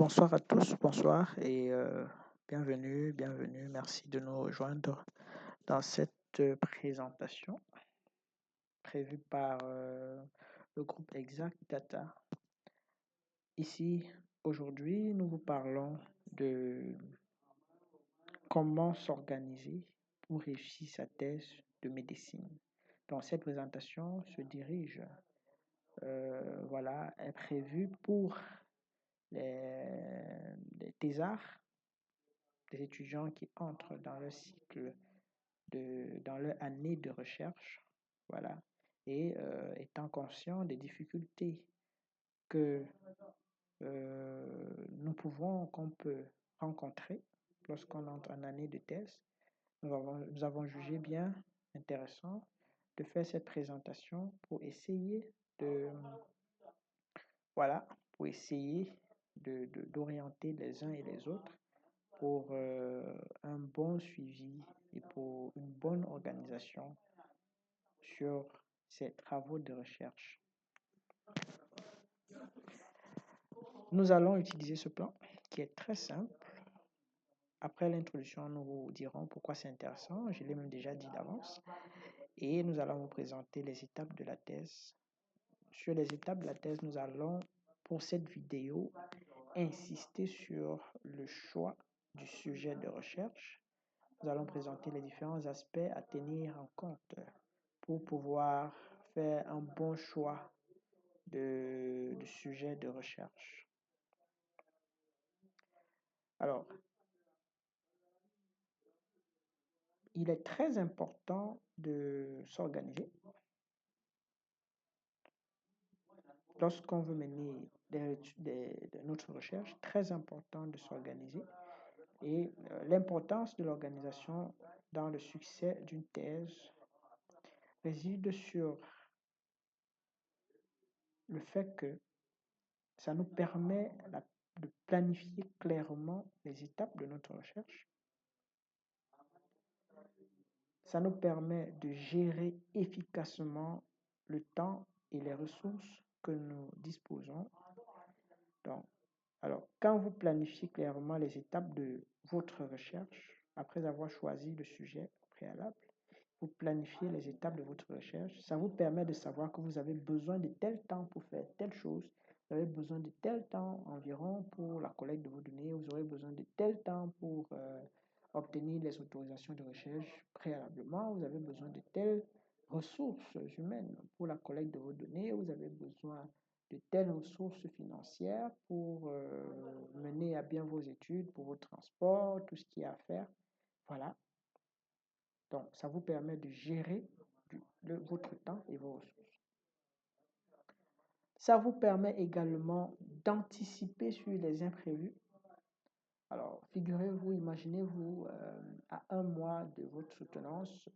Bonsoir à tous, bonsoir et bienvenue. Merci de nous rejoindre dans cette présentation prévue par le groupe Exact Data. Ici, aujourd'hui, nous vous parlons de comment s'organiser pour réussir sa thèse de médecine. Donc, cette présentation se dirige, est prévue pour les thésards, des étudiants qui entrent dans le cycle dans leur année de recherche, voilà, et étant conscient des difficultés que qu'on peut rencontrer lorsqu'on entre en année de thèse, nous avons jugé bien intéressant de faire cette présentation pour essayer voilà, pour essayer d'orienter les uns et les autres pour un bon suivi et pour une bonne organisation sur ces travaux de recherche. Nous allons utiliser ce plan qui est très simple. Après l'introduction, nous vous dirons pourquoi c'est intéressant. Je l'ai même déjà dit d'avance. Et nous allons vous présenter les étapes de la thèse. Sur les étapes de la thèse, nous allons, pour cette vidéo, insister sur le choix du sujet de recherche. Nous allons présenter les différents aspects à tenir en compte pour pouvoir faire un bon choix de sujet de recherche. Alors, il est très important de s'organiser. Lorsqu'on veut mener notre recherche, très important de s'organiser. Et l'importance de l'organisation dans le succès d'une thèse réside sur le fait que ça nous permet de planifier clairement les étapes de notre recherche. Ça nous permet de gérer efficacement le temps et les ressources que nous disposons. Donc, alors, quand vous planifiez clairement les étapes de votre recherche, après avoir choisi le sujet préalable, vous planifiez les étapes de votre recherche. Ça vous permet de savoir que vous avez besoin de tel temps pour faire telle chose. Vous avez besoin de tel temps environ pour la collecte de vos données. Vous aurez besoin de tel temps pour obtenir les autorisations de recherche préalablement. Vous avez besoin de telles ressources humaines pour la collecte de vos données. Vous avez besoin de telles ressources financières pour mener à bien vos études, pour vos transports, tout ce qu'il y a à faire. Voilà. Donc, ça vous permet de gérer votre temps et vos ressources. Ça vous permet également d'anticiper sur les imprévus. Alors, figurez-vous, imaginez-vous, à un mois de votre soutenance,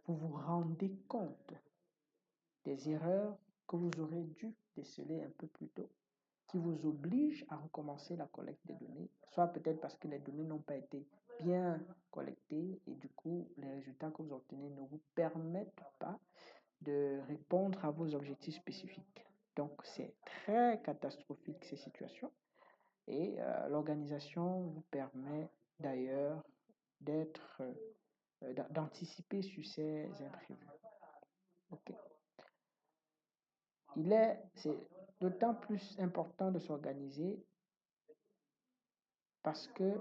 vous vous rendez compte des erreurs que vous aurez dû déceler un peu plus tôt, qui vous obligent à recommencer la collecte des données, soit peut-être parce que les données n'ont pas été bien collectées et du coup, les résultats que vous obtenez ne vous permettent pas de répondre à vos objectifs spécifiques. Donc, c'est très catastrophique ces situations et l'organisation vous permet d'ailleurs d'anticiper sur ces imprévus. Ok. C'est d'autant plus important de s'organiser parce que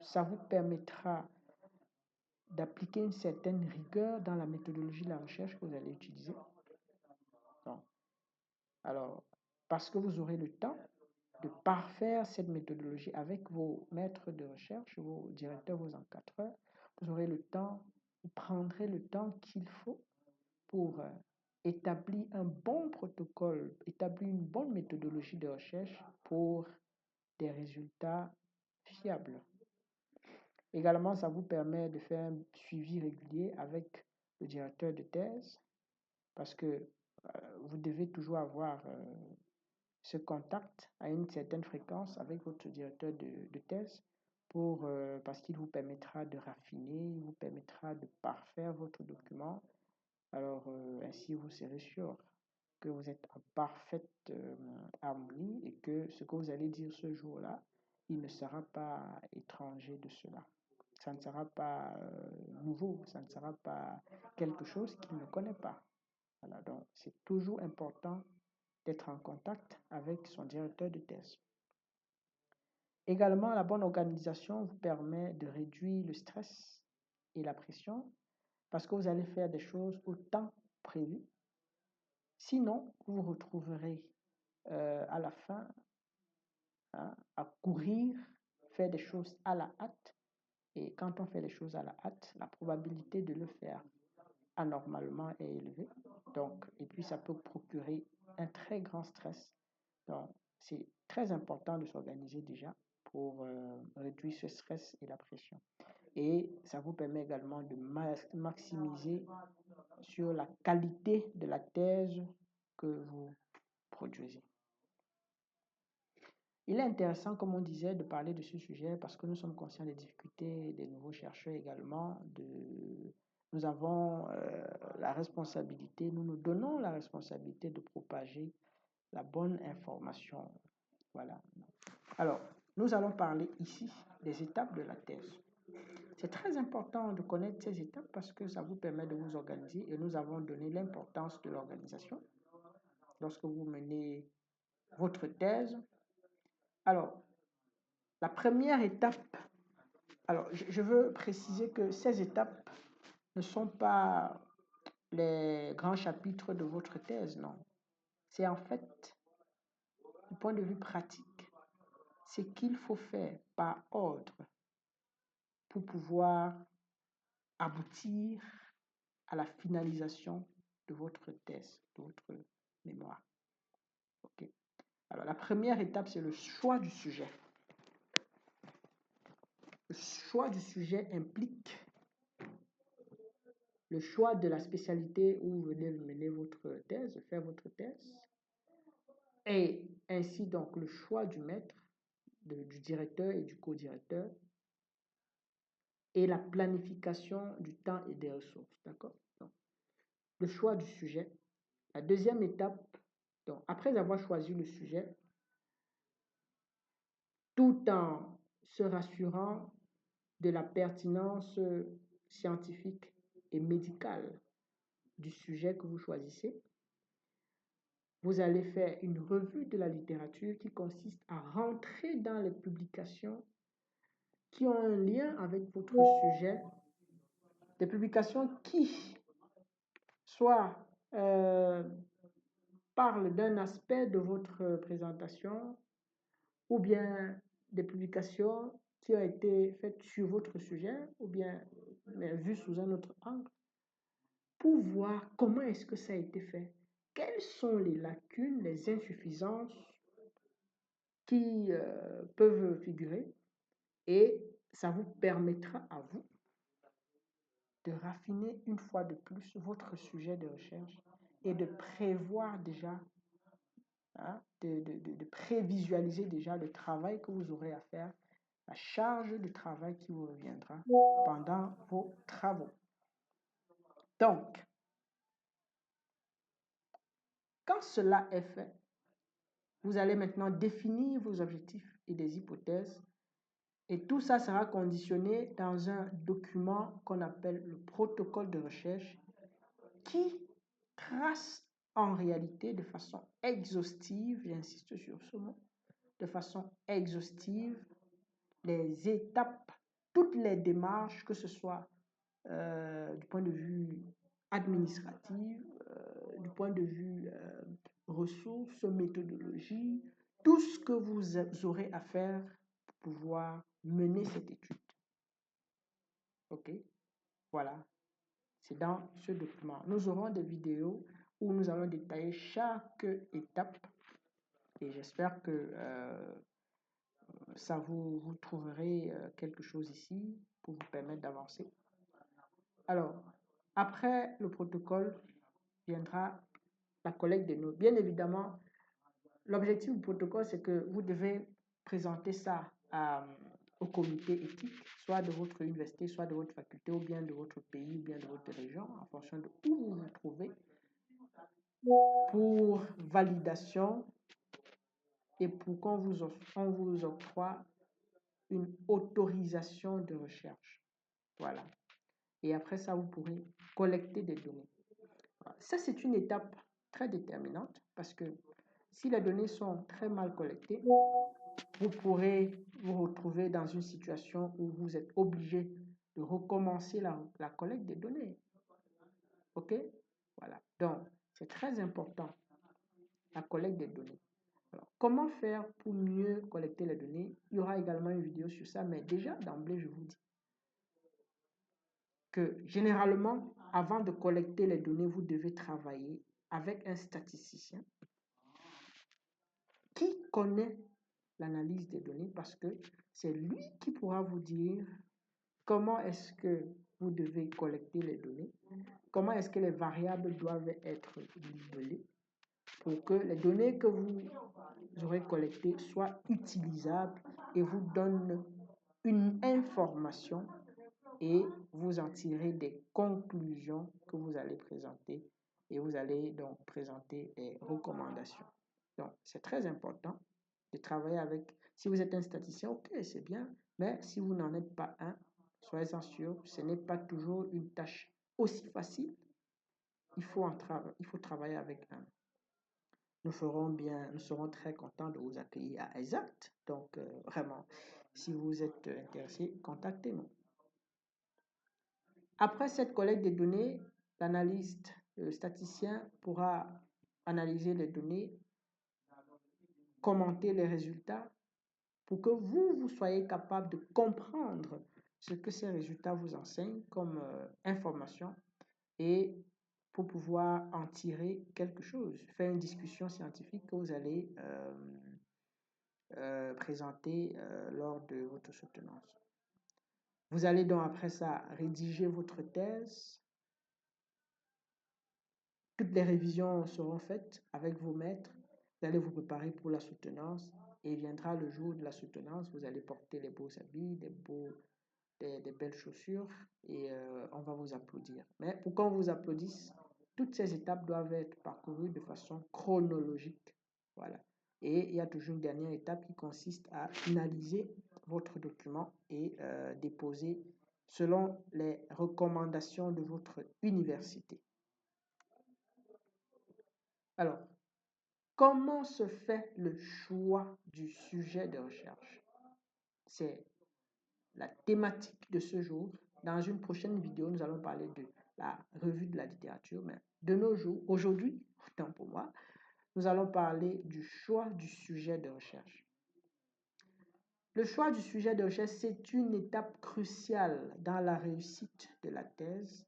ça vous permettra d'appliquer une certaine rigueur dans la méthodologie de la recherche que vous allez utiliser. Donc, alors, parce que vous aurez le temps de parfaire cette méthodologie avec vos maîtres de recherche, vos directeurs, vos encadreurs, vous aurez le temps, vous prendrez le temps qu'il faut pour établir un bon protocole, établir une bonne méthodologie de recherche pour des résultats fiables. Également, ça vous permet de faire un suivi régulier avec le directeur de thèse parce que vous devez toujours avoir ce contact à une certaine fréquence avec votre directeur de thèse parce qu'il vous permettra de raffiner, il vous permettra de parfaire votre document. Alors, ainsi, vous serez sûr que vous êtes en parfaite harmonie et que ce que vous allez dire ce jour-là, il ne sera pas étranger de cela. Ça ne sera pas nouveau, ça ne sera pas quelque chose qu'il ne connaît pas. Voilà, donc c'est toujours important d'être en contact avec son directeur de thèse. Également, la bonne organisation vous permet de réduire le stress et la pression parce que vous allez faire des choses au temps prévu. Sinon, vous vous retrouverez à la fin à courir, faire des choses à la hâte. Et quand on fait les choses à la hâte, la probabilité de le faire anormalement est élevée. Donc, et puis ça peut procurer un très grand stress. Donc, c'est très important de s'organiser déjà pour réduire ce stress et la pression. Et ça vous permet également de maximiser sur la qualité de la thèse que vous produisez. Il est intéressant, comme on disait, de parler de ce sujet parce que nous sommes conscients des difficultés des nouveaux chercheurs également. Nous avons la responsabilité, nous nous donnons la responsabilité de propager la bonne information. Voilà. Alors, nous allons parler ici des étapes de la thèse. C'est très important de connaître ces étapes parce que ça vous permet de vous organiser et nous avons donné l'importance de l'organisation lorsque vous menez votre thèse. Alors, la première étape, alors je veux préciser que ces étapes ne sont pas les grands chapitres de votre thèse, non. C'est en fait, du point de vue pratique, ce qu'il faut faire par ordre pour pouvoir aboutir à la finalisation de votre thèse, de votre mémoire. Ok. Alors, la première étape, c'est le choix du sujet. Le choix du sujet implique le choix de la spécialité où vous venez mener votre thèse, faire votre thèse, et ainsi donc le choix du maître, du directeur et du co-directeur, et la planification du temps et des ressources. D'accord? Donc, le choix du sujet. La deuxième étape, donc, après avoir choisi le sujet, tout en se rassurant de la pertinence scientifique et médicale du sujet que vous choisissez, vous allez faire une revue de la littérature qui consiste à rentrer dans les publications qui ont un lien avec votre sujet, des publications qui soit parlent d'un aspect de votre présentation ou bien des publications qui ont été faites sur votre sujet ou bien vues sous un autre angle pour voir comment est-ce que ça a été fait. Quelles sont les lacunes, les insuffisances qui peuvent figurer et ça vous permettra à vous de raffiner une fois de plus votre sujet de recherche et de prévoir déjà, de prévisualiser déjà le travail que vous aurez à faire, la charge de travail qui vous reviendra pendant vos travaux. Donc, quand cela est fait, vous allez maintenant définir vos objectifs et des hypothèses et tout ça sera conditionné dans un document qu'on appelle le protocole de recherche qui trace en réalité de façon exhaustive, j'insiste sur ce mot, de façon exhaustive les étapes, toutes les démarches, que ce soit du point de vue administratif, du point de vue ressources, méthodologie, tout ce que vous aurez à faire pour pouvoir mener cette étude. Ok, voilà, c'est dans ce document. Nous aurons des vidéos où nous allons détailler chaque étape et j'espère que ça vous trouverez quelque chose ici pour vous permettre d'avancer. Alors, après le protocole viendra la collecte des notes. Bien évidemment, l'objectif du protocole, c'est que vous devez présenter ça au comité éthique, soit de votre université, soit de votre faculté, ou bien de votre pays, ou bien de votre région, en fonction de où vous vous trouvez. pour validation et pour qu'on vous octroie une autorisation de recherche. Voilà. Et après ça, vous pourrez collecter des données. Ça, c'est une étape très déterminante parce que si les données sont très mal collectées, vous pourrez vous retrouver dans une situation où vous êtes obligé de recommencer la collecte des données. OK? Voilà. Donc, c'est très important, la collecte des données. Alors, comment faire pour mieux collecter les données? Il y aura également une vidéo sur ça, mais déjà d'emblée, je vous dis que généralement, avant de collecter les données, vous devez travailler avec un statisticien qui connaît l'analyse des données parce que c'est lui qui pourra vous dire comment est-ce que vous devez collecter les données, comment est-ce que les variables doivent être libellées pour que les données que vous aurez collectées soient utilisables et vous donnent une information et vous en tirez des conclusions que vous allez présenter et vous allez donc présenter des recommandations. Donc, c'est très important de travailler avec, si vous êtes un statisticien, ok, c'est bien, mais si vous n'en êtes pas un, soyez-en sûr, ce n'est pas toujours une tâche aussi facile. Il faut travailler avec un. Nous serons très contents de vous accueillir à Exact. Donc, vraiment, si vous êtes intéressé, contactez-nous. Après cette collecte des données, l'analyste, le statisticien pourra analyser les données, commenter les résultats pour que vous soyez capable de comprendre ce que ces résultats vous enseignent comme information et pour pouvoir en tirer quelque chose, faire une discussion scientifique que vous allez présenter lors de votre soutenance. Vous allez donc après ça rédiger votre thèse. Toutes les révisions seront faites avec vos maîtres. Vous allez vous préparer pour la soutenance et viendra le jour de la soutenance. Vous allez porter les beaux habits, des belles chaussures et on va vous applaudir. Mais pour qu'on vous applaudisse, toutes ces étapes doivent être parcourues de façon chronologique. Voilà. Et il y a toujours une dernière étape qui consiste à finaliser votre document et déposer selon les recommandations de votre université. Alors, comment se fait le choix du sujet de recherche? C'est la thématique de ce jour. Dans une prochaine vidéo, nous allons parler de la revue de la littérature, mais de nos jours, aujourd'hui, autant pour moi, nous allons parler du choix du sujet de recherche. Le choix du sujet de recherche, c'est une étape cruciale dans la réussite de la thèse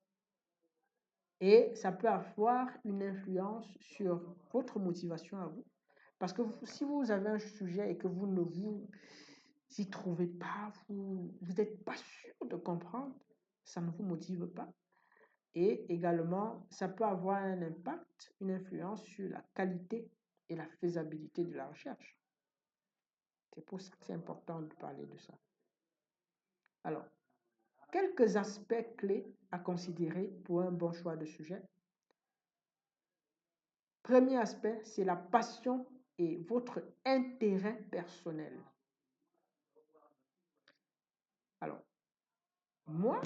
et ça peut avoir une influence sur votre motivation à vous. Parce que si vous avez un sujet et que vous ne vous y trouvez pas, vous n'êtes pas sûr de comprendre, ça ne vous motive pas. Et également, ça peut avoir un impact, une influence sur la qualité et la faisabilité de la recherche. C'est pour ça que c'est important de parler de ça. Alors, quelques aspects clés à considérer pour un bon choix de sujet. Premier aspect, c'est la passion et votre intérêt personnel. Alors, moi,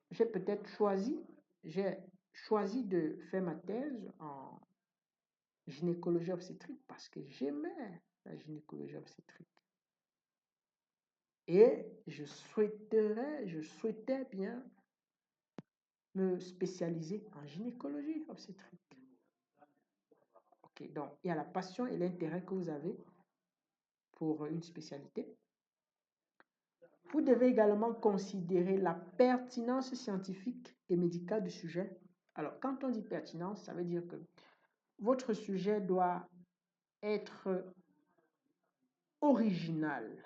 j'ai choisi de faire ma thèse en gynécologie obstétrique parce que j'aimais la gynécologie obstétrique. Et je souhaitais bien me spécialiser en gynécologie obstétrique. Ok, donc il y a la passion et l'intérêt que vous avez pour une spécialité. Vous devez également considérer la pertinence scientifique et médicale du sujet. Alors, quand on dit pertinence, ça veut dire que votre sujet doit être original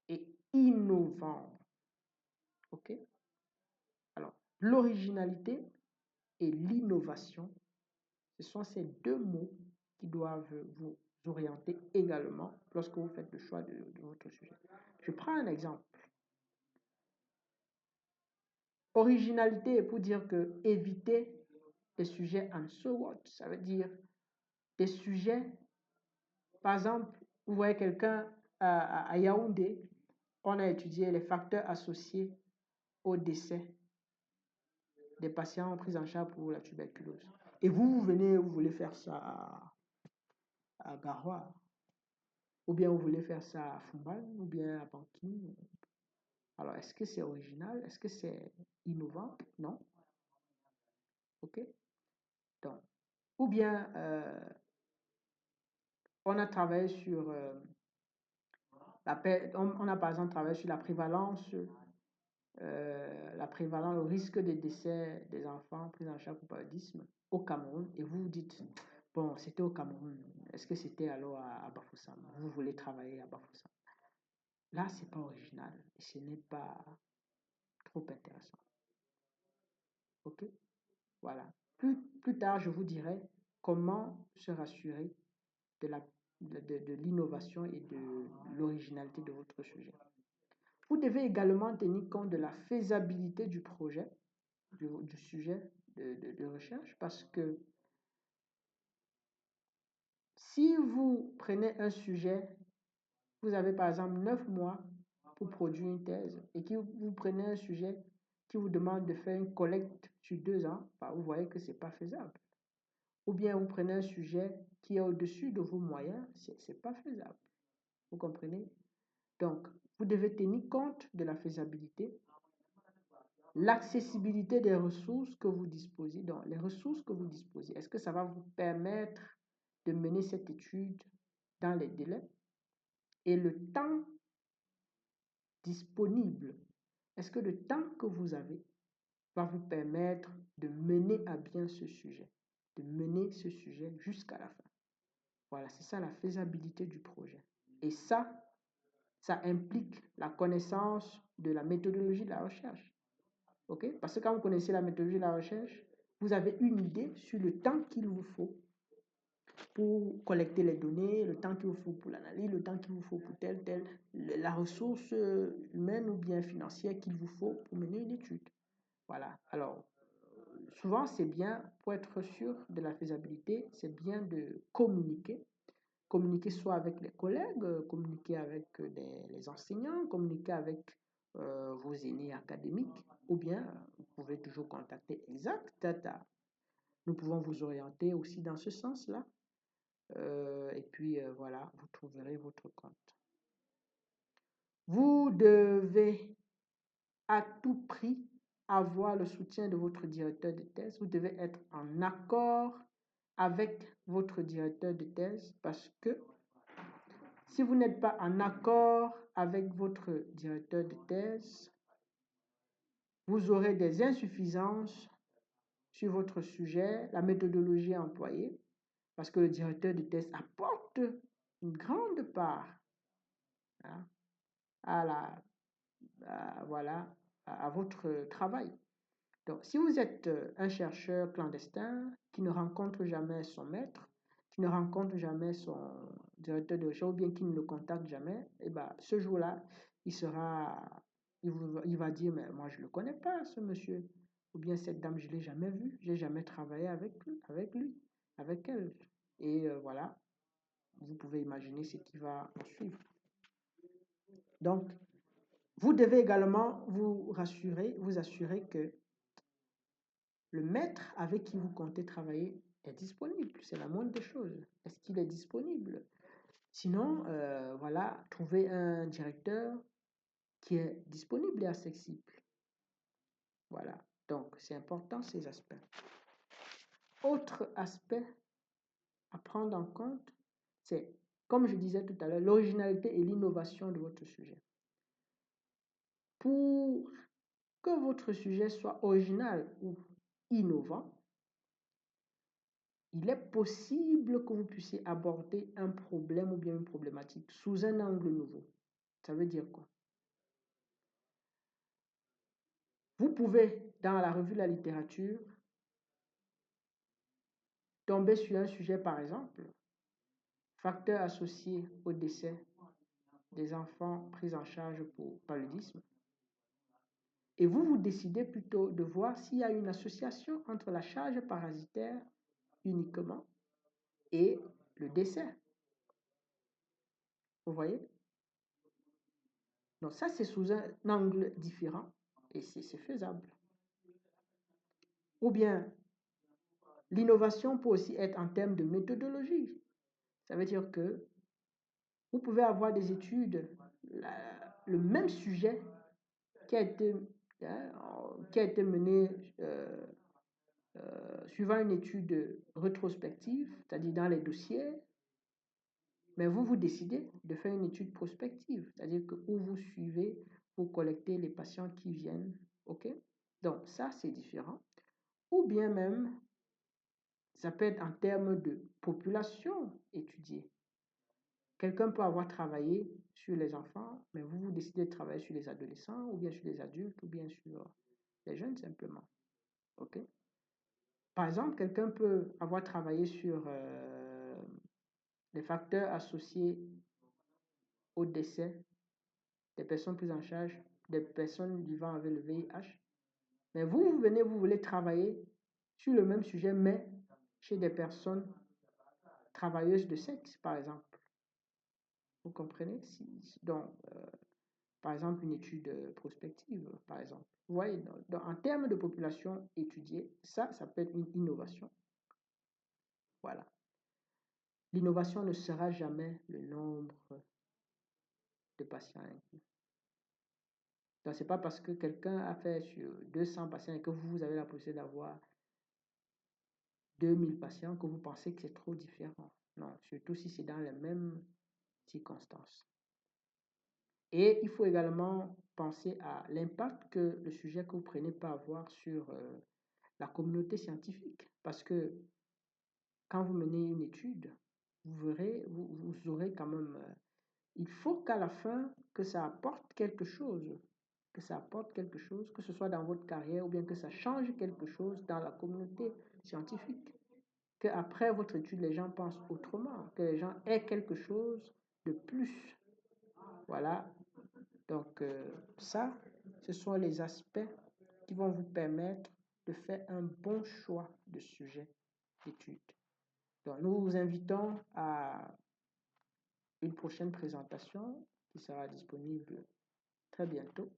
et innovant. OK? Alors, l'originalité et l'innovation, ce sont ces deux mots qui doivent vous orienter également lorsque vous faites le choix de votre sujet. Je prends un exemple. Originalité est pour dire que éviter des sujets en so what, ça veut dire des sujets, par exemple, vous voyez quelqu'un à Yaoundé, on a étudié les facteurs associés au décès des patients pris en charge pour la tuberculose. Et vous venez, vous voulez faire ça à Garoua, ou bien vous voulez faire ça à Fumbal, ou bien à Banking. Alors, est-ce que c'est original? Est-ce que c'est innovant? Non. OK? Donc, ou bien, on a travaillé sur on a par exemple travaillé sur la prévalence, le risque de décès des enfants pris en charge pour paludisme au Cameroun. Et vous vous dites, bon, c'était au Cameroun. Est-ce que c'était alors à Bafoussam? Vous voulez travailler à Bafoussam? Là, c'est pas original. Et ce n'est pas trop intéressant. OK? Voilà. Plus tard, je vous dirai comment se rassurer de l'innovation et de l'originalité de votre sujet. Vous devez également tenir compte de la faisabilité du projet, du sujet de recherche, parce que si vous prenez un sujet, vous avez par exemple 9 mois pour produire une thèse, et que vous prenez un sujet qui vous demande de faire une collecte sur 2 ans, bah, vous voyez que ce n'est pas faisable. Ou bien vous prenez un sujet qui est au-dessus de vos moyens, ce n'est pas faisable. Vous comprenez? Donc, vous devez tenir compte de la faisabilité, l'accessibilité des ressources que vous disposez. Donc, les ressources que vous disposez, est-ce que ça va vous permettre de mener cette étude dans les délais? Et le temps disponible, est-ce que le temps que vous avez va vous permettre de mener à bien ce sujet, de mener ce sujet jusqu'à la fin? Voilà, c'est ça la faisabilité du projet. Et ça implique la connaissance de la méthodologie de la recherche. OK? Parce que quand vous connaissez la méthodologie de la recherche, vous avez une idée sur le temps qu'il vous faut pour collecter les données, le temps qu'il vous faut pour l'analyse, le temps qu'il vous faut pour la ressource humaine ou bien financière qu'il vous faut pour mener une étude. Voilà. Alors, souvent, c'est bien, pour être sûr de la faisabilité, c'est bien de communiquer. Communiquer soit avec les collègues, communiquer avec les enseignants, communiquer avec vos aînés académiques, ou bien vous pouvez toujours contacter Exact Data. Nous pouvons vous orienter aussi dans ce sens-là. Et puis voilà, vous trouverez votre compte. Vous devez à tout prix avoir le soutien de votre directeur de thèse. Vous devez être en accord avec votre directeur de thèse parce que si vous n'êtes pas en accord avec votre directeur de thèse, vous aurez des insuffisances sur votre sujet, la méthodologie employée, parce que le directeur de thèse apporte une grande part hein, à votre travail. Donc, si vous êtes un chercheur clandestin qui ne rencontre jamais son maître, qui ne rencontre jamais son directeur de recherche ou bien qui ne le contacte jamais, et ben, ce jour-là, il va dire, mais moi, je ne le connais pas, ce monsieur. Ou bien cette dame, je ne l'ai jamais vue, je n'ai jamais travaillé avec lui, avec elle. Et voilà, vous pouvez imaginer ce qui va en suivre. Donc, vous devez également vous assurer que le maître avec qui vous comptez travailler est disponible. C'est la moindre des choses. Est-ce qu'il est disponible? Sinon, voilà, trouvez un directeur qui est disponible et accessible. Voilà. Donc, c'est important ces aspects. Autre aspect à prendre en compte, c'est, comme je disais tout à l'heure, l'originalité et l'innovation de votre sujet. Pour que votre sujet soit original ou innovant, il est possible que vous puissiez aborder un problème ou bien une problématique sous un angle nouveau. Ça veut dire quoi? Vous pouvez, dans la revue de la littérature, tomber sur un sujet, par exemple, facteurs associés au décès des enfants pris en charge pour paludisme. Et vous décidez plutôt de voir s'il y a une association entre la charge parasitaire uniquement et le décès. Vous voyez? Donc ça, c'est sous un angle différent et c'est faisable. Ou bien, l'innovation peut aussi être en termes de méthodologie. Ça veut dire que vous pouvez avoir des études, le même sujet qui a été, mené suivant une étude rétrospective, c'est-à-dire dans les dossiers, mais vous décidez de faire une étude prospective, c'est-à-dire que où vous suivez, vous collectez les patients qui viennent, ok? Donc ça, c'est différent. Ou bien même, ça peut être en termes de population étudiée. Quelqu'un peut avoir travaillé sur les enfants, mais vous décidez de travailler sur les adolescents, ou bien sur les adultes, ou bien sur les jeunes simplement. Ok? Par exemple, quelqu'un peut avoir travaillé sur les facteurs associés au décès des personnes prises en charge, des personnes vivant avec le VIH. Mais vous venez, vous voulez travailler sur le même sujet, mais chez des personnes travailleuses de sexe, par exemple. Vous comprenez? Donc, par exemple, une étude prospective, par exemple. Vous voyez, en termes de population étudiée, ça peut être une innovation. Voilà. L'innovation ne sera jamais le nombre de patients inclus. Donc, ce n'est pas parce que quelqu'un a fait sur 200 patients et que vous avez la possibilité d'avoir 2000 patients que vous pensez que c'est trop différent. Non, surtout si c'est dans les mêmes circonstances. Et il faut également penser à l'impact que le sujet que vous prenez peut avoir sur la communauté scientifique. Parce que quand vous menez une étude, vous verrez, vous aurez quand même... il faut qu'à la fin, que ça apporte quelque chose. Que ça apporte quelque chose, que ce soit dans votre carrière ou bien que ça change quelque chose dans la communauté scientifique. Qu'après votre étude, les gens pensent autrement, que les gens aient quelque chose de plus. Voilà. Donc, ça, ce sont les aspects qui vont vous permettre de faire un bon choix de sujet d'étude. Donc, nous vous invitons à une prochaine présentation qui sera disponible très bientôt,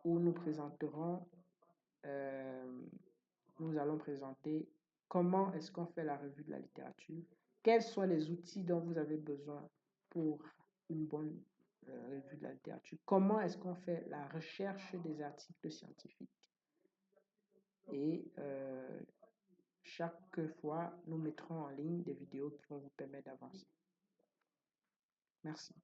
où nous présenterons, nous allons présenter comment est-ce qu'on fait la revue de la littérature, quels sont les outils dont vous avez besoin pour une bonne revue de la littérature, comment est-ce qu'on fait la recherche des articles scientifiques. Et chaque fois, nous mettrons en ligne des vidéos qui vont vous permettre d'avancer. Merci.